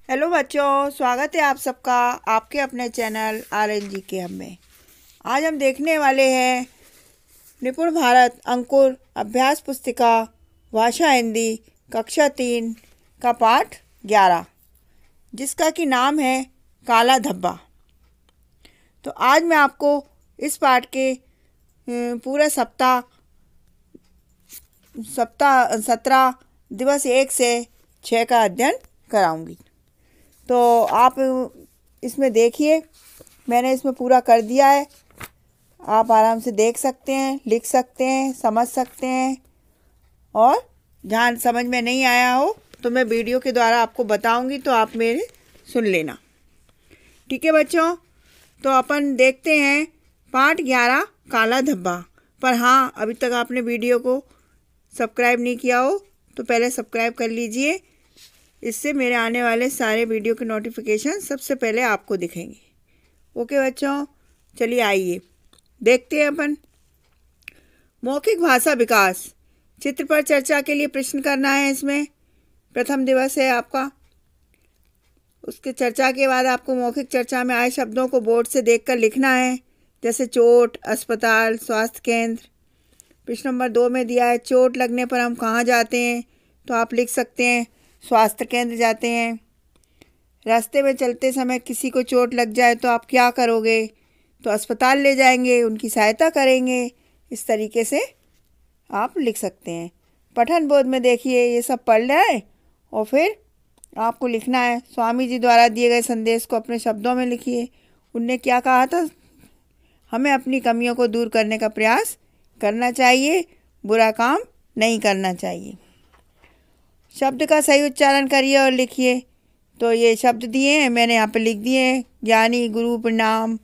Hello बच्चों, स्वागत है आप सबका आपके अपने चैनल RNG हम में। आज हम देखने वाले हैं निपुण भारत अंकुर अभ्यास पुस्तिका भाषा हिंदी कक्षा 3 का पाठ 11, जिसका कि नाम है काला धब्बा। तो आज मैं आपको इस पाठ के पूरा सप्ताह 17 दिवस 1 से 6 का अध्ययन कराऊंगी। तो आप इसमें देखिए, मैंने इसमें पूरा कर दिया है। आप आराम से देख सकते हैं, लिख सकते हैं, समझ सकते हैं, और जहाँ समझ में नहीं आया हो तो मैं वीडियो के द्वारा आपको बताऊंगी, तो आप मेरे सुन लेना। ठीक है बच्चों, तो अपन देखते हैं पाठ 11 काला धब्बा। पर हाँ, अभी तक आपने वीडियो को सब्सक्राइब नहीं किया हो तो पहले सब्सक्राइब कर लीजिए। इससे मेरे आने वाले सारे वीडियो के नोटिफिकेशन सबसे पहले आपको दिखेंगे। ओके बच्चों, चलिए आइए देखते हैं अपन। मौखिक भाषा विकास चित्र पर चर्चा के लिए प्रश्न करना है। इसमें प्रथम दिवस है आपका। उसके चर्चा के बाद आपको मौखिक चर्चा में आए शब्दों को बोर्ड से देखकर लिखना है, जैसे चोट, अस्पताल, स्वास्थ्य केंद्र। प्रश्न नंबर 2 में दिया है चोट लगने पर हम कहाँ जाते हैं, तो आप लिख सकते हैं स्वास्थ्य केंद्र जाते हैं। रास्ते में चलते समय किसी को चोट लग जाए तो आप क्या करोगे, तो अस्पताल ले जाएंगे, उनकी सहायता करेंगे। इस तरीके से आप लिख सकते हैं। पठन बोध में देखिए, ये सब पढ़ लें और फिर आपको लिखना है। स्वामी जी द्वारा दिए गए संदेश को अपने शब्दों में लिखिए। उनने क्या कहा था, हमें अपनी कमियों को दूर करने का प्रयास करना चाहिए, बुरा काम नहीं करना चाहिए। शब्द का सही उच्चारण करिए और लिखिए। तो ये शब्द दिए हैं, मैंने यहाँ पे लिख दिए हैं, ज्ञानी, गुरु, प्रणाम।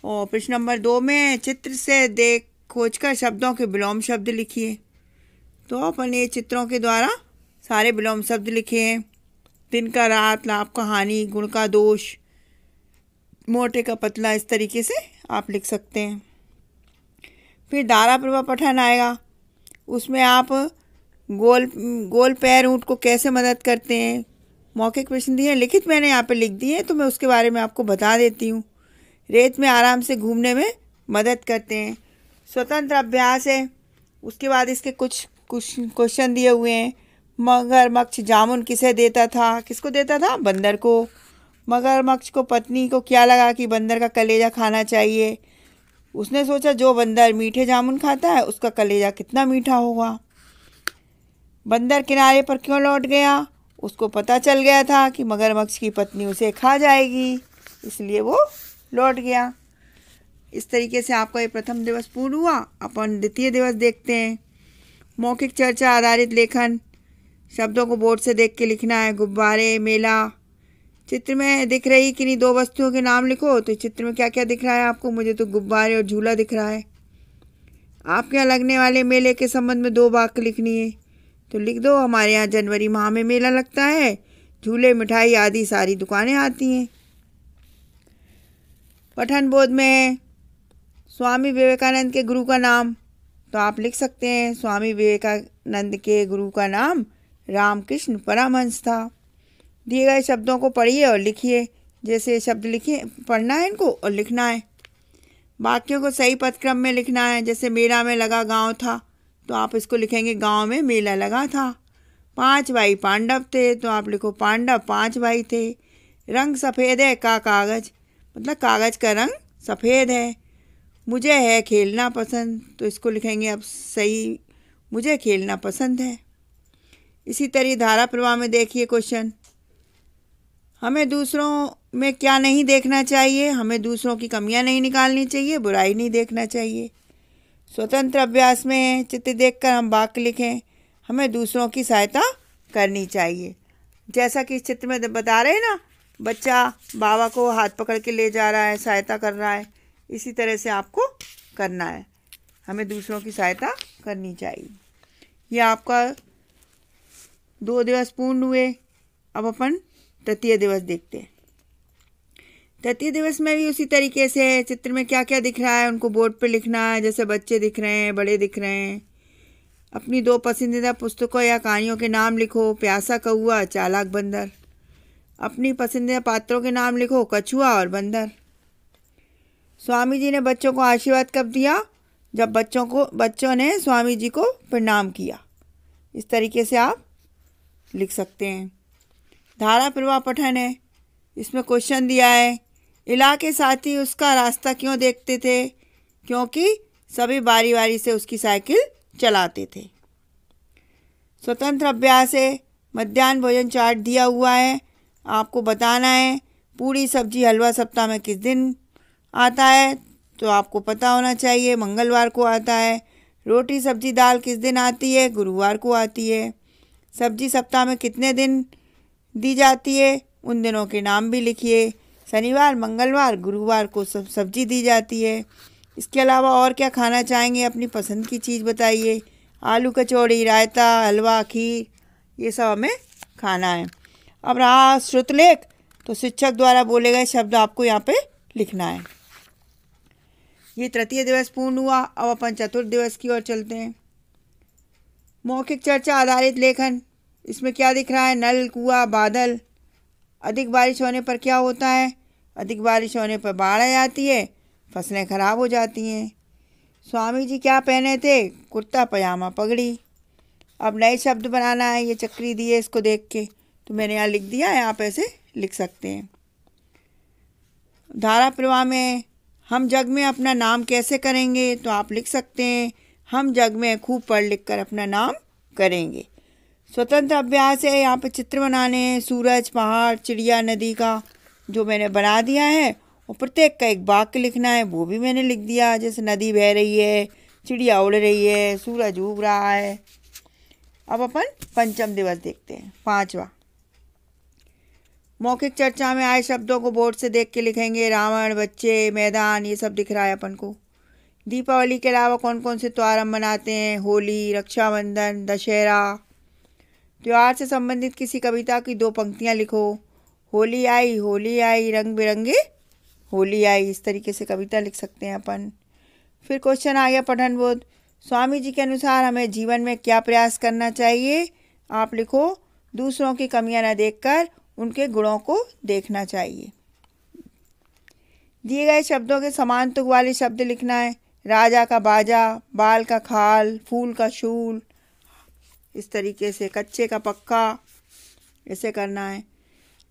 और प्रश्न नंबर 2 में चित्र से देख खोजकर शब्दों के विलोम शब्द लिखिए। तो अपन ये चित्रों के द्वारा सारे विलोम शब्द लिखे हैं। दिन का रात, लाभ का हानि, गुण का दोष, मोटे का पतला, इस तरीके से आप लिख सकते हैं। फिर धारा प्रवाह पठन आएगा, उसमें आप गोल पैर ऊँट को कैसे मदद करते हैं, मौखिक प्रश्न दिए, लिखित मैंने यहाँ पे लिख दिए, तो मैं उसके बारे में आपको बता देती हूँ। रेत में आराम से घूमने में मदद करते हैं। स्वतंत्र अभ्यास है। उसके बाद इसके कुछ क्वेश्चन दिए हुए हैं। मगरमच्छ जामुन किसे देता था, किसको देता था, बंदर को। मगरमच्छ को पत्नी को क्या लगा कि बंदर का कलेजा खाना चाहिए। उसने सोचा जो बंदर मीठे जामुन खाता है उसका कलेजा कितना मीठा होगा। बंदर किनारे पर क्यों लौट गया, उसको पता चल गया था कि मगरमच्छ की पत्नी उसे खा जाएगी, इसलिए वो लौट गया। इस तरीके से आपका ये प्रथम दिवस पूर्ण हुआ। अपन द्वितीय दिवस देखते हैं। मौखिक चर्चा आधारित लेखन, शब्दों को बोर्ड से देख के लिखना है। गुब्बारे, मेला। चित्र में दिख रही किन्हीं 2 वस्तुओं के नाम लिखो। तो चित्र में क्या क्या दिख रहा है आपको, मुझे तो गुब्बारे और झूला दिख रहा है। आपके यहाँ लगने वाले मेले के संबंध में 2 वाक्य लिखनी है। तो लिख दो, हमारे यहाँ जनवरी माह में मेला लगता है, झूले, मिठाई आदि सारी दुकानें आती हैं। पठन बोध में स्वामी विवेकानंद के गुरु का नाम, तो आप लिख सकते हैं स्वामी विवेकानंद के गुरु का नाम रामकृष्ण परमहंस था। दिए गए शब्दों को पढ़िए और लिखिए। जैसे शब्द लिखिए, पढ़ना है इनको और लिखना है। वाक्यों को सही पदक्रम में लिखना है। जैसे मेला में लगा गांव था, तो आप इसको लिखेंगे गांव में मेला लगा था। 5 भाई पांडव थे, तो आप लिखो पांडव 5 भाई थे। रंग सफ़ेद है का कागज़, मतलब कागज़ का रंग सफ़ेद है। मुझे है खेलना पसंद, तो इसको लिखेंगे अब सही, मुझे खेलना पसंद है। इसी तरह धारा प्रवाह में देखिए क्वेश्चन, हमें दूसरों में क्या नहीं देखना चाहिए, हमें दूसरों की कमियां नहीं निकालनी चाहिए, बुराई नहीं देखना चाहिए। स्वतंत्र अभ्यास में चित्र देखकर हम वाक्य लिखें, हमें दूसरों की सहायता करनी चाहिए। जैसा कि इस चित्र में बता रहे हैं ना, बच्चा बाबा को हाथ पकड़ के ले जा रहा है, सहायता कर रहा है, इसी तरह से आपको करना है, हमें दूसरों की सहायता करनी चाहिए। ये आपका 2 दिवस पूर्ण हुए। अब अपन तृतीय दिवस देखते हैं। तृतीय दिवस में भी उसी तरीके से चित्र में क्या क्या दिख रहा है उनको बोर्ड पे लिखना है। जैसे बच्चे दिख रहे हैं, बड़े दिख रहे हैं। अपनी 2 पसंदीदा पुस्तकों या कहानियों के नाम लिखो। प्यासा कौआ, चालाक बंदर। अपनी पसंदीदा पात्रों के नाम लिखो, कछुआ और बंदर। स्वामी जी ने बच्चों को आशीर्वाद कब दिया? जब बच्चों ने स्वामी जी को प्रणाम किया। इस तरीके से आप लिख सकते हैं। धारा प्रवाह पठन है, इसमें क्वेश्चन दिया है, इला के साथी उसका रास्ता क्यों देखते थे? क्योंकि सभी बारी बारी से उसकी साइकिल चलाते थे। स्वतंत्र अभ्यास है, मध्याह्न भोजन चार्ट दिया हुआ है, आपको बताना है पूरी सब्जी हलवा सप्ताह में किस दिन आता है, तो आपको पता होना चाहिए मंगलवार को आता है। रोटी सब्जी दाल किस दिन आती है? गुरुवार को आती है। सब्जी सप्ताह में कितने दिन दी जाती है? उन दिनों के नाम भी लिखिए। शनिवार मंगलवार गुरुवार को सब्जी दी जाती है। इसके अलावा और क्या खाना चाहेंगे? अपनी पसंद की चीज़ बताइए। आलू कचौड़ी, रायता, हलवा, खीर, ये सब हमें खाना है। अब रहा श्रुतलेख, तो शिक्षक द्वारा बोले गए शब्द आपको यहाँ पे लिखना है। ये तृतीय दिवस पूर्ण हुआ। अब अपन चतुर्थ दिवस की ओर चलते हैं। मौखिक चर्चा आधारित लेखन, इसमें क्या दिख रहा है? नल, कुआं, बादल। अधिक बारिश होने पर क्या होता है? अधिक बारिश होने पर बाढ़ आ जाती है, फसलें खराब हो जाती हैं। स्वामी जी क्या पहने थे? कुर्ता पजामा पगड़ी। अब नए शब्द बनाना है, ये चक्री दी है, इसको देख के तो मैंने यहाँ लिख दिया है, आप ऐसे लिख सकते हैं। धारा प्रवाह में हम जग में अपना नाम कैसे करेंगे? तो आप लिख सकते हैं हम जग में खूब पढ़ लिख कर अपना नाम करेंगे। स्वतंत्र अभ्यास है, यहाँ पे चित्र बनाने हैं, सूरज, पहाड़, चिड़िया, नदी का, जो मैंने बना दिया है, और प्रत्येक का एक वाक्य लिखना है, वो भी मैंने लिख दिया। जैसे नदी बह रही है, चिड़िया उड़ रही है, सूरज उग रहा है। अब अपन पंचम दिवस देखते हैं, 5वां। मौखिक चर्चा में आए शब्दों को बोर्ड से देख के लिखेंगे। रावण, बच्चे, मैदान, ये सब दिख रहा है अपन को। दीपावली के अलावा कौन कौन से त्योहार हम मनाते हैं? होली, रक्षाबंधन, दशहरा। त्योहार से संबंधित किसी कविता की 2 पंक्तियाँ लिखो। होली आई रंग बिरंगे होली आई, इस तरीके से कविता लिख सकते हैं अपन। फिर क्वेश्चन आ गया पठन बोध। स्वामी जी के अनुसार हमें जीवन में क्या प्रयास करना चाहिए? आप लिखो, दूसरों की कमियां न देखकर उनके गुणों को देखना चाहिए। दिए गए शब्दों के समान तुक वाले शब्द लिखना है। राजा का बाजा, बाल का खाल, फूल का शूल, इस तरीके से, कच्चे का पक्का, ऐसे करना है।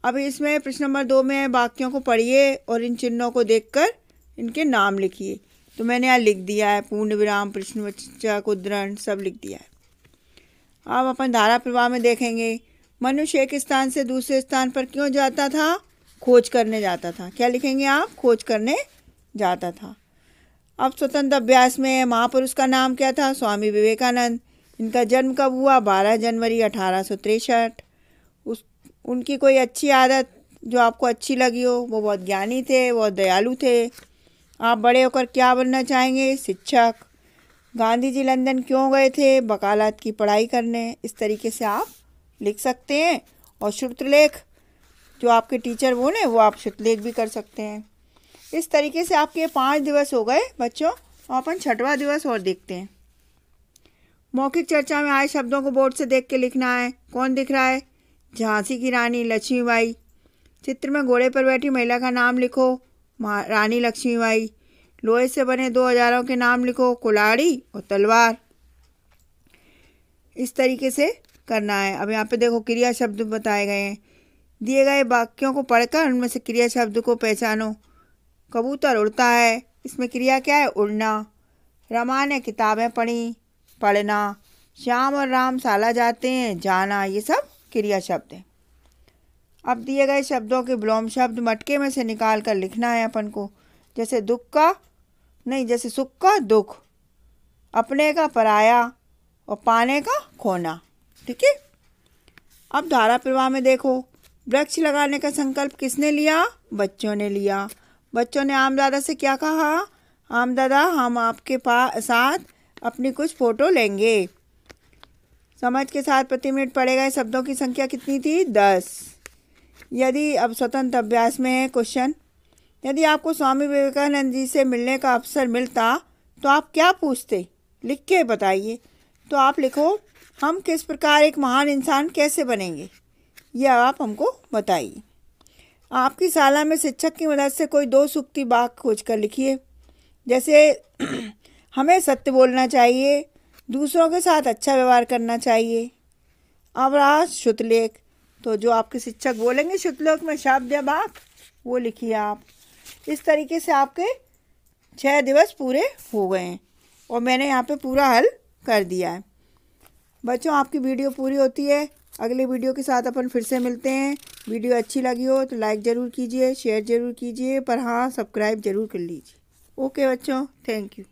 अब इसमें प्रश्न नंबर 2 में वाक्यों को पढ़िए और इन चिन्हों को देखकर इनके नाम लिखिए। तो मैंने यहाँ लिख दिया है, पूर्ण विराम, प्रश्नवाचक, उद्धरण, सब लिख दिया है। अब अपन धारा प्रवाह में देखेंगे। मनुष्य एक स्थान से दूसरे स्थान पर क्यों जाता था? खोज करने जाता था। क्या लिखेंगे आप? खोज करने जाता था। अब स्वतंत्र अभ्यास में महापुरुष का नाम क्या था? स्वामी विवेकानंद। इनका जन्म कब हुआ? 12 जनवरी 1863। उनकी कोई अच्छी आदत जो आपको अच्छी लगी हो? वो बहुत ज्ञानी थे, बहुत दयालु थे। आप बड़े होकर क्या बनना चाहेंगे? शिक्षक। गांधी जी लंदन क्यों गए थे? वकालत की पढ़ाई करने। इस तरीके से आप लिख सकते हैं। और श्रुतलेख जो आपके टीचर बोले वो आप श्रुतलेख भी कर सकते हैं। इस तरीके से आपके 5 दिवस हो गए बच्चों। अपन 6वां दिवस और देखते हैं। मौखिक चर्चा में आए शब्दों को बोर्ड से देख के लिखना है। कौन दिख रहा है? झांसी की रानी लक्ष्मीबाई। चित्र में घोड़े पर बैठी महिला का नाम लिखो, रानी लक्ष्मीबाई। लोहे से बने 2 औजारों के नाम लिखो, कुल्हाड़ी और तलवार। इस तरीके से करना है। अब यहाँ पे देखो क्रिया शब्द बताए गए हैं। दिए गए वाक्यों को पढ़कर उनमें से क्रिया शब्द को पहचानो। कबूतर उड़ता है, इसमें क्रिया क्या है? उड़ना। रमा ने किताबें पढ़ी, पढ़ना। श्याम और राम शाला जाते हैं, जाना। ये सब क्रिया शब्द हैं। अब दिए गए शब्दों के विलोम शब्द मटके में से निकाल कर लिखना है अपन को। जैसे जैसे सुख का दुख, अपने का पराया और पाने का खोना। ठीक है। अब धारा प्रवाह में देखो, वृक्ष लगाने का संकल्प किसने लिया? बच्चों ने लिया। बच्चों ने आम दादा से क्या कहा? आम दादा, हम आपके साथ अपनी कुछ फोटो लेंगे। समझ के साथ प्रति मिनट पढ़े गए शब्दों की संख्या कितनी थी? 10। यदि अब स्वतंत्र अभ्यास में है क्वेश्चन, यदि आपको स्वामी विवेकानंद जी से मिलने का अवसर मिलता तो आप क्या पूछते? लिख के बताइए। तो आप लिखो, हम किस प्रकार एक महान इंसान कैसे बनेंगे, यह आप हमको बताइए। आपकी शाला में शिक्षक की मदद से कोई 2 सूक्ति वाक्य खोज कर लिखिए। जैसे हमें सत्य बोलना चाहिए, दूसरों के साथ अच्छा व्यवहार करना चाहिए। अब रहा शुद्धलेख, तो जो आपके शिक्षक बोलेंगे शुद्धलेख में शब्द या वाक्य वो लिखिए आप। इस तरीके से आपके 6 दिवस पूरे हो गए हैं और मैंने यहाँ पे पूरा हल कर दिया है। बच्चों, आपकी वीडियो पूरी होती है, अगले वीडियो के साथ अपन फिर से मिलते हैं। वीडियो अच्छी लगी हो तो लाइक ज़रूर कीजिए, शेयर ज़रूर कीजिए, पर हाँ सब्सक्राइब ज़रूर कर लीजिए। ओके बच्चों, थैंक यू।